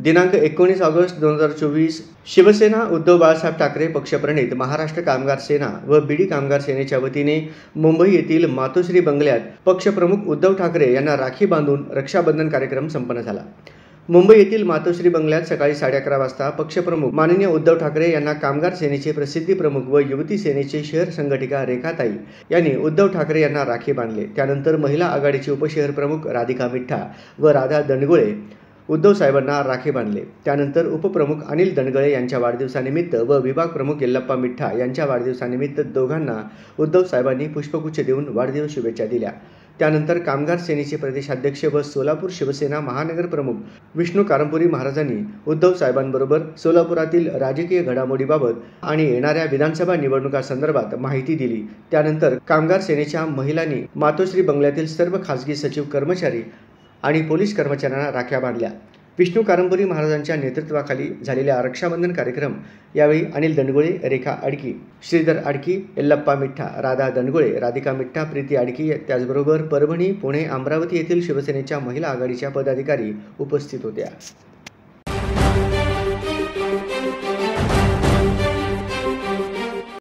दिनांक 19 ऑगस्ट 2024 शिवसेना उद्धव बाळासाहेब ठाकरे पक्षप्रणित महाराष्ट्र कामगार सेना व बीडी कामगार सेनेच्या वतीने मुंबई येथील मातोश्री बंगल्यात पक्षप्रमुख उद्धव ठाकरे यांना राखी बांधून रक्षाबंधन कार्यक्रम संपन्न झाला। मुंबई येथील मातोश्री बंगल्यात सकाळी 11:30 वाजता पक्षप्रमुख माननीय उद्धव ठाकरे यांना कामगार सेनेचे प्रसिद्धी प्रमुख व युवती सेनेचे शहर संघटिका रेखाताई यांनी उद्धव ठाकरे यांना राखी बांधले। त्यानंतर महिला आघाडीचे उपशहर प्रमुख राधिका मिठ्ठा व राधा दंडगुळे उद्धव साहेबांना राखी बांधले। त्यानंतर उपप्रमुख अनिल दंडगळे यांच्या वाढदिवसानिमित्त व विभाग प्रमुख येल्लप्पा मिठ्ठा यांच्या वाढदिवसानिमित्त दोघांना उद्धव साहेबांनी पुष्पगुच्छ देऊन वाढदिवस शुभेच्छा दिल्या। त्यानंतर कामगार सेनेचे प्रदेशाध्यक्ष व सोलापूर शिवसेना महानगर प्रमुख विष्णू कारंपुरी महाराजांनी उद्धव साहेबांबरोबर सोलापुरातील राजकीय घडामोडीबाबत आणि येणाऱ्या विधानसभा निवडणुकांसंदर्भात माहिती दिली। त्यानंतर कामगार सेनेच्या महिलांनी मातोश्री बंगल्यातील सर्व खासगी सचिव कर्मचारी आणि पोलीस कर्मचाऱ्यांना राख्या बांधल्या। विष्णू कारंपुरी महाराजांच्या नेतृत्वाखाली झालेल्या रक्षाबंधन कार्यक्रम यावेळी अनिल दंडगुळे, रेखा अडकी, श्रीधर अडकी, येल्लप्पा मिठ्ठा, राधा दंडगुळे, राधिका मिठ्ठा, प्रीती अडकी त्याचबरोबर परभणी, पुणे, अमरावती येथील शिवसेनेच्या महिला आघाडीच्या पदाधिकारी उपस्थित होत्या।